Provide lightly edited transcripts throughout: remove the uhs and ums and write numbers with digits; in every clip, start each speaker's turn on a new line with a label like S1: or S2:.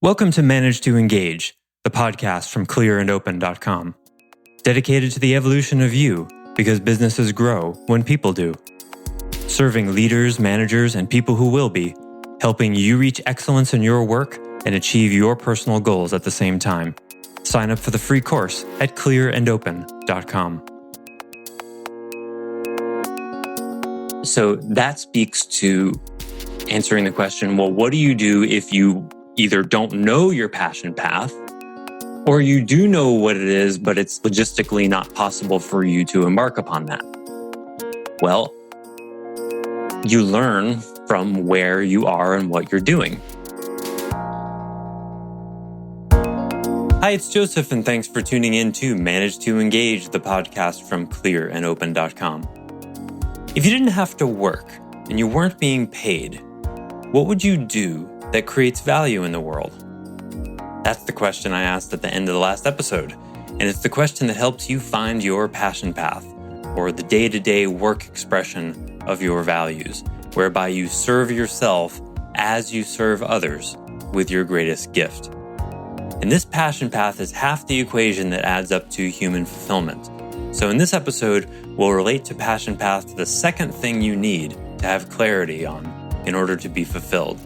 S1: Welcome to Manage to Engage, the podcast from clearandopen.com. Dedicated to the evolution of you, because businesses grow when people do. Serving leaders, managers, and people who will be, helping you reach excellence in your work and achieve your personal goals at the same time. Sign up for the free course at clearandopen.com. So that speaks to answering the question, well, what do you do if you either don't know your passion path, or you do know what it is, but it's logistically not possible for you to embark upon that? Well, you learn from where you are and what you're doing. Hi, it's Joseph, and thanks for tuning in to Manage to Engage, the podcast from clearandopen.com. If you didn't have to work and you weren't being paid, what would you do that creates value in the world? That's the question I asked at the end of the last episode, and it's the question that helps you find your passion path, or the day-to-day work expression of your values, whereby you serve yourself as you serve others with your greatest gift. And this passion path is half the equation that adds up to human fulfillment. So in this episode, we'll relate to passion path to the second thing you need to have clarity on in order to be fulfilled.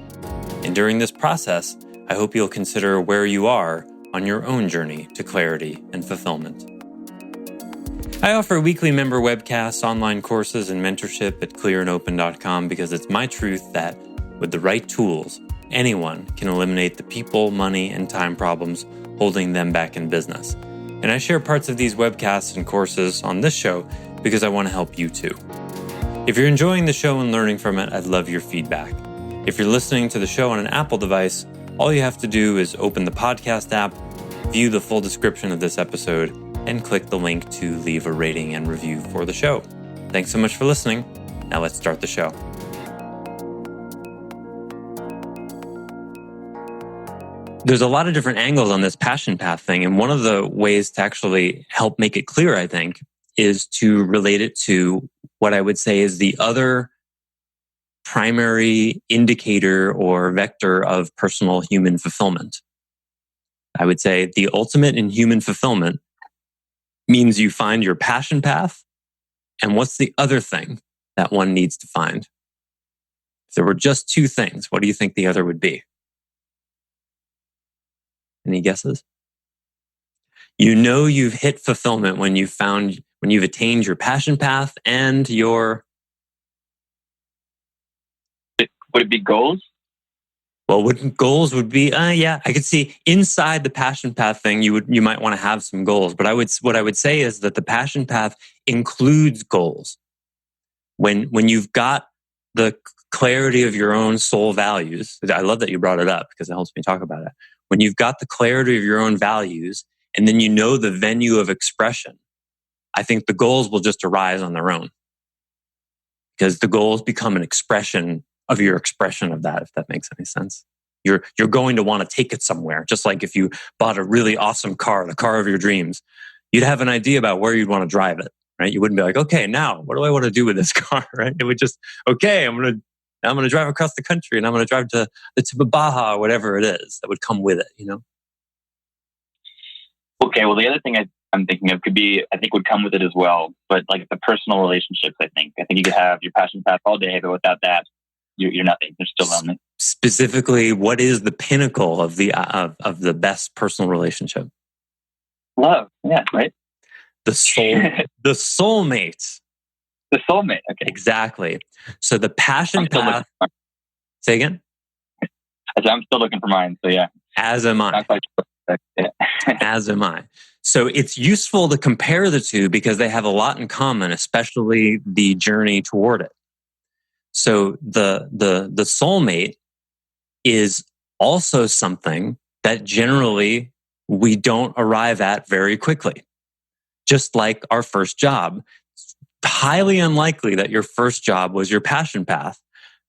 S1: And during this process, I hope you'll consider where you are on your own journey to clarity and fulfillment. I offer weekly member webcasts, online courses, and mentorship at clearandopen.com because it's my truth that with the right tools, anyone can eliminate the people, money, and time problems holding them back in business. And I share parts of these webcasts and courses on this show because I want to help you too. If you're enjoying the show and learning from it, I'd love your feedback. If you're listening to the show on an Apple device, all you have to do is open the podcast app, view the full description of this episode, and click the link to leave a rating and review for the show. Thanks so much for listening. Now let's start the show. There's a lot of different angles on this passion path thing, and one of the ways to actually help make it clear, I think, is to relate it to what I would say is the other primary indicator or vector of personal human fulfillment. I would say the ultimate in human fulfillment means you find your passion path, and what's the other thing that one needs to find? If there were just two things, what do you think the other would be? Any guesses? You know you've hit fulfillment when you've attained your passion path and your...
S2: Would it be goals?
S1: Well, goals would be, I could see inside the passion path thing, you might want to have some goals. But what I would say is that the passion path includes goals. When you've got the clarity of your own soul values, I love that you brought it up because it helps me talk about it. When you've got the clarity of your own values, and then you know the venue of expression, I think the goals will just arise on their own. Because the goals become an expression of your expression of that, if that makes any sense. You're going to want to take it somewhere. Just like if you bought a really awesome car, the car of your dreams, you'd have an idea about where you'd want to drive it, right? You wouldn't be like, okay, now what do I want to do with this car, right? It would just, okay, I'm going to drive across the country and I'm going to drive to the tip of Baja or whatever it is that would come with it, you know?
S2: Okay, well, the other thing I'm thinking of could be, I think would come with it as well, but like the personal relationships, I think you could have your passion path all day, but without that, you're nothing. You're still lonely.
S1: Specifically, what is the pinnacle of the best personal relationship?
S2: Love, yeah, right.
S1: The soulmate.
S2: The soulmate. Okay,
S1: exactly. So the passion path. Say again.
S2: I'm still looking for mine. So yeah.
S1: As am I. As am I. So it's useful to compare the two because they have a lot in common, especially the journey toward it. So the soulmate is also something that generally we don't arrive at very quickly. Just like our first job. It's highly unlikely that your first job was your passion path.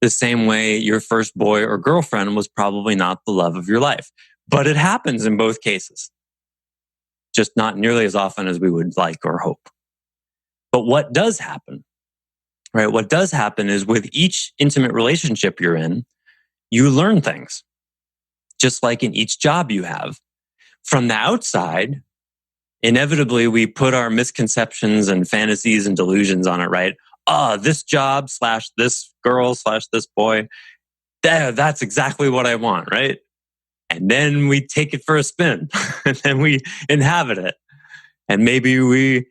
S1: The same way your first boy or girlfriend was probably not the love of your life. But it happens in both cases. Just not nearly as often as we would like or hope. But what does happen? Right? What does happen is with each intimate relationship you're in, you learn things. just like in each job you have. From the outside, inevitably we put our misconceptions and fantasies and delusions on it, right? This job / this girl / this boy, that's exactly what I want, right? And then we take it for a spin and then we inhabit it. And maybe we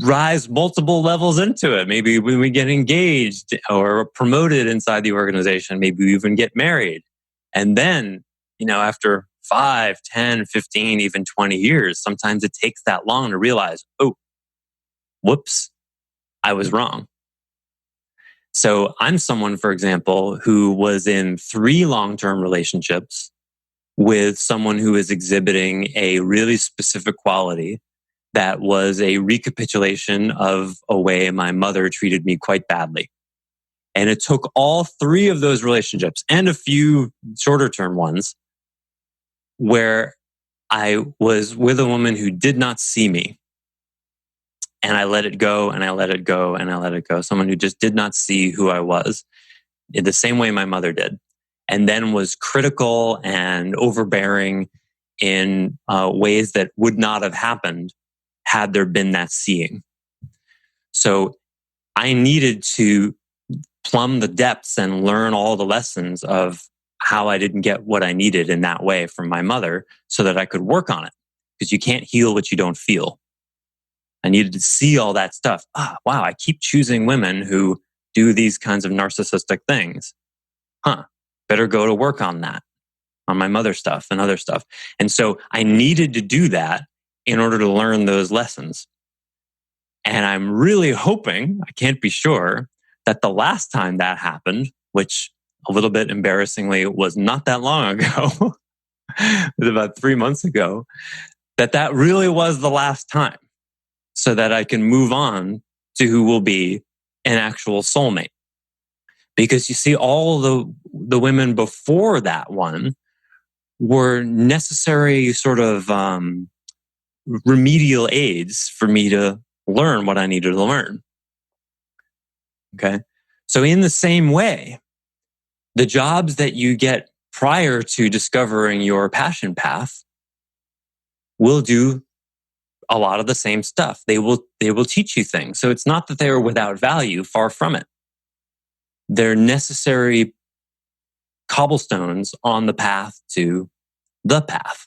S1: rise multiple levels into it. Maybe when we get engaged or promoted inside the organization, maybe we even get married. And then, after 5, 10, 15, even 20 years, sometimes it takes that long to realize, oh, whoops, I was wrong. So I'm someone, for example, who was in 3 long-term relationships with someone who is exhibiting a really specific quality that was a recapitulation of a way my mother treated me quite badly. And it took all 3 of those relationships and a few shorter term ones where I was with a woman who did not see me. And I let it go and I let it go and I let it go. Someone who just did not see who I was in the same way my mother did. And then was critical and overbearing in ways that would not have happened had there been that seeing. So I needed to plumb the depths and learn all the lessons of how I didn't get what I needed in that way from my mother so that I could work on it. Because you can't heal what you don't feel. I needed to see all that stuff. Wow, I keep choosing women who do these kinds of narcissistic things. Better go to work on that, on my mother stuff and other stuff. And so I needed to do that in order to learn those lessons. And I'm really hoping, I can't be sure, that the last time that happened, which a little bit embarrassingly was not that long ago, it was about 3 months ago, that really was the last time so that I can move on to who will be an actual soulmate. Because you see, all the women before that one were necessary sort of remedial aids for me to learn what I needed to learn. Okay. So in the same way, the jobs that you get prior to discovering your passion path will do a lot of the same stuff. They will teach you things. So it's not that they are without value, far from it. They're necessary cobblestones on the path to the path.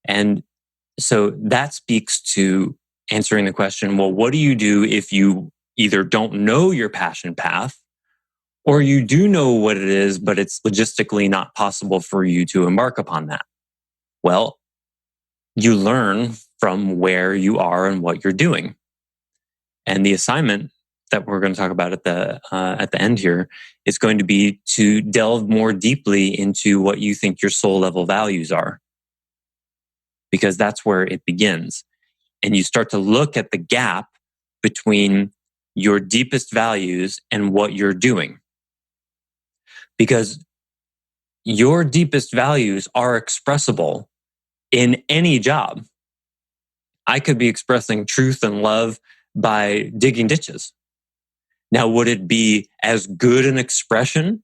S1: And so that speaks to answering the question, well, what do you do if you either don't know your passion path or you do know what it is, but it's logistically not possible for you to embark upon that? Well, you learn from where you are and what you're doing. And the assignment that we're going to talk about at the end here is going to be to delve more deeply into what you think your soul level values are. Because that's where it begins. And you start to look at the gap between your deepest values and what you're doing. Because your deepest values are expressible in any job. I could be expressing truth and love by digging ditches. Now, would it be as good an expression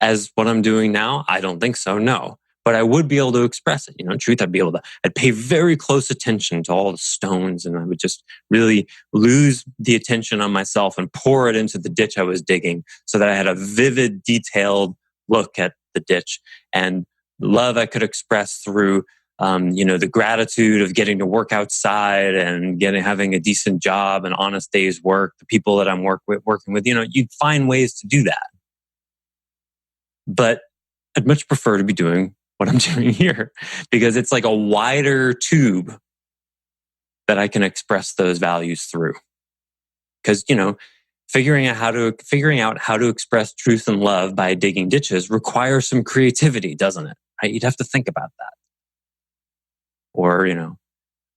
S1: as what I'm doing now? I don't think so, no. But I would be able to express it. In truth, I'd pay very close attention to all the stones and I would just really lose the attention on myself and pour it into the ditch I was digging so that I had a vivid, detailed look at the ditch. And love I could express through, the gratitude of getting to work outside and having a decent job and honest day's work, the people that I'm working with, you'd find ways to do that. But I'd much prefer to be doing what I'm doing here because it's like a wider tube that I can express those values through. Because, figuring out how to express truth and love by digging ditches requires some creativity, doesn't it? Right? You'd have to think about that. Or,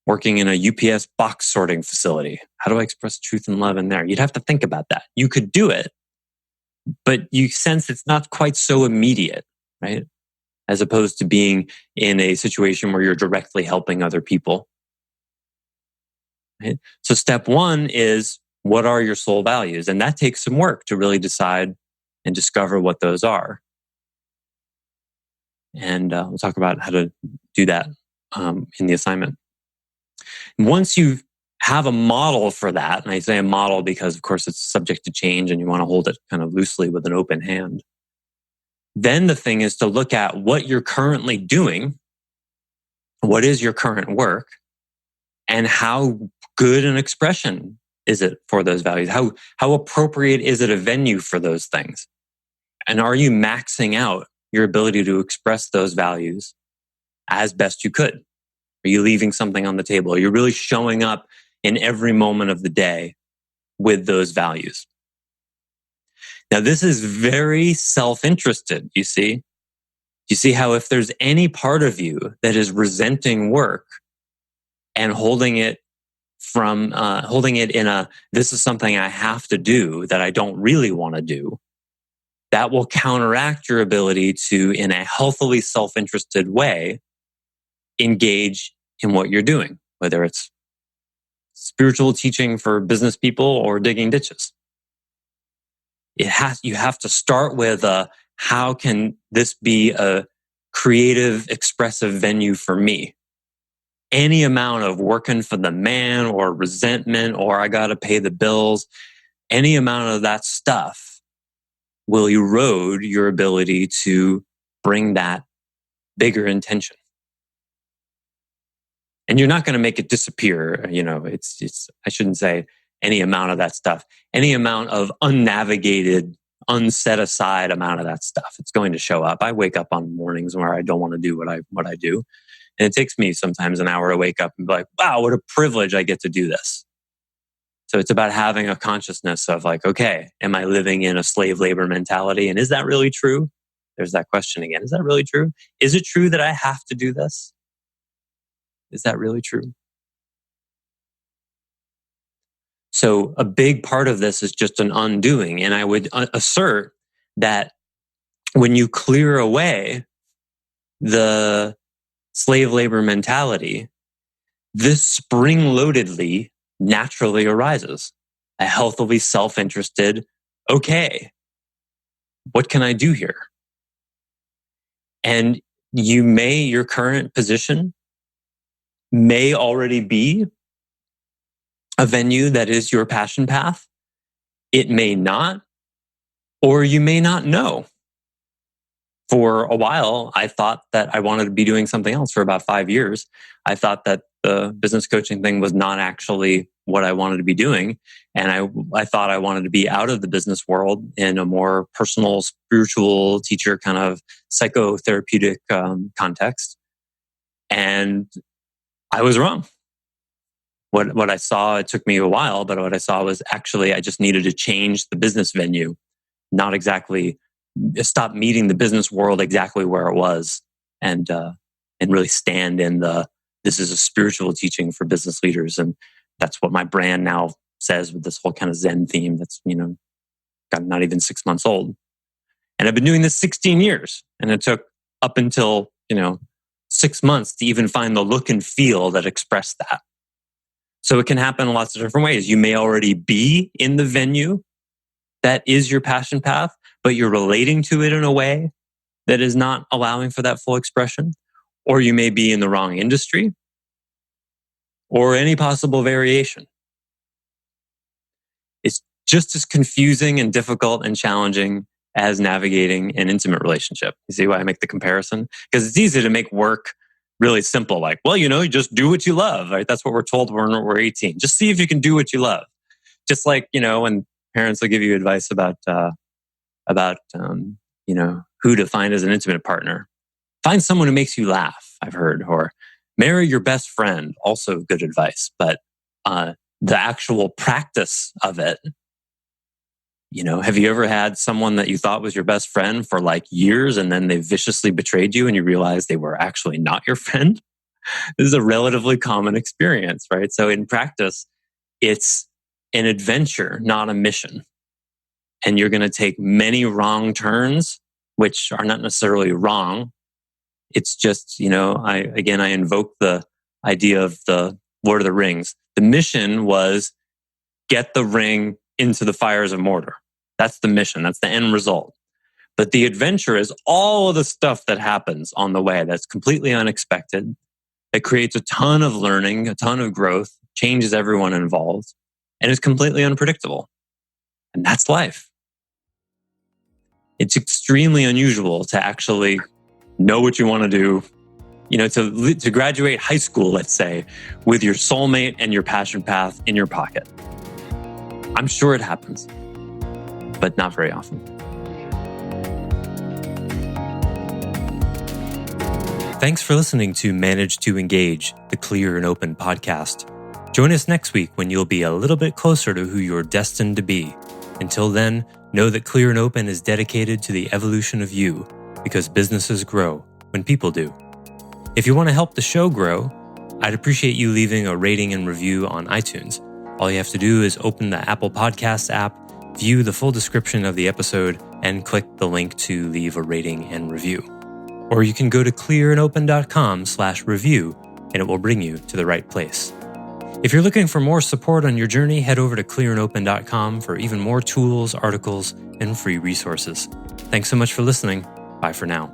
S1: working in a UPS box sorting facility. How do I express truth and love in there? You'd have to think about that. You could do it, but you sense it's not quite so immediate, right? As opposed to being in a situation where you're directly helping other people. Right? So step 1 is, what are your soul values? And that takes some work to really decide and discover what those are. And we'll talk about how to do that in the assignment. Once you have a model for that, and I say a model because, of course, it's subject to change and you want to hold it kind of loosely with an open hand. Then the thing is to look at what you're currently doing, what is your current work, and how good an expression is it for those values? How appropriate is it a venue for those things? And are you maxing out your ability to express those values as best you could? Are you leaving something on the table? Are you really showing up in every moment of the day with those values? Now, this is very self-interested, you see? You see how if there's any part of you that is resenting work and holding it in a, this is something I have to do that I don't really want to do, that will counteract your ability to, in a healthily self-interested way, engage in what you're doing, whether it's spiritual teaching for business people or digging ditches. You have to start with how can this be a creative, expressive venue for me? Any amount of working for the man or resentment or I got to pay the bills, any amount of that stuff will erode your ability to bring that bigger intention. And you're not going to make it disappear. It's I shouldn't say any amount of that stuff, any amount of unnavigated, unset aside amount of that stuff. It's going to show up. I wake up on mornings where I don't want to do what I do. And it takes me sometimes an hour to wake up and be like, wow, what a privilege I get to do this. So it's about having a consciousness of like, okay, am I living in a slave labor mentality? And is that really true? There's that question again. Is that really true? Is it true that I have to do this? Is that really true? So a big part of this is just an undoing. And I would assert that when you clear away the slave labor mentality, this spring-loadedly naturally arises. A healthily self-interested, okay, what can I do here? And your current position may already be a venue that is your passion path. It may not, or you may not know. For a while, I thought that I wanted to be doing something else for about 5 years. I thought that the business coaching thing was not actually what I wanted to be doing. And I thought I wanted to be out of the business world in a more personal, spiritual teacher kind of psychotherapeutic context. And I was wrong. What I saw, it took me a while, but what I saw was actually I just needed to change the business venue, not exactly stop meeting the business world exactly where it was, and really stand in this is a spiritual teaching for business leaders, and that's what my brand now says with this whole kind of Zen theme. That's got not even 6 months old, and I've been doing this 16 years, and it took up until 6 months to even find the look and feel that expressed that. So it can happen in lots of different ways. You may already be in the venue that is your passion path, but you're relating to it in a way that is not allowing for that full expression. Or you may be in the wrong industry, or any possible variation. It's just as confusing and difficult and challenging as navigating an intimate relationship. You see why I make the comparison? Because it's easy to make work really simple, like, well, you just do what you love, right? That's what we're told when we're 18. Just see if you can do what you love. Just like, when parents will give you advice about who to find as an intimate partner. Find someone who makes you laugh, I've heard, or marry your best friend. Also good advice. But the actual practice of it, have you ever had someone that you thought was your best friend for like years and then they viciously betrayed you and you realized they were actually not your friend? This is a relatively common experience, right? So in practice, it's an adventure, not a mission. And you're going to take many wrong turns, which are not necessarily wrong. It's just, I invoke the idea of the Lord of the Rings. The mission was get the ring into the fires of Mordor. That's the mission. That's the end result. But the adventure is all of the stuff that happens on the way that's completely unexpected. It creates a ton of learning, a ton of growth, changes everyone involved, and is completely unpredictable. And that's life. It's extremely unusual to actually know what you want to do, to graduate high school, let's say, with your soulmate and your passion path in your pocket. I'm sure it happens, but not very often. Thanks for listening to Manage to Engage, the Clear and Open podcast. Join us next week when you'll be a little bit closer to who you're destined to be. Until then, know that Clear and Open is dedicated to the evolution of you, because businesses grow when people do. If you want to help the show grow, I'd appreciate you leaving a rating and review on iTunes. All you have to do is open the Apple Podcasts app, view the full description of the episode, and click the link to leave a rating and review. Or you can go to clearandopen.com/review and it will bring you to the right place. If you're looking for more support on your journey, head over to clearandopen.com for even more tools, articles, and free resources. Thanks so much for listening. Bye for now.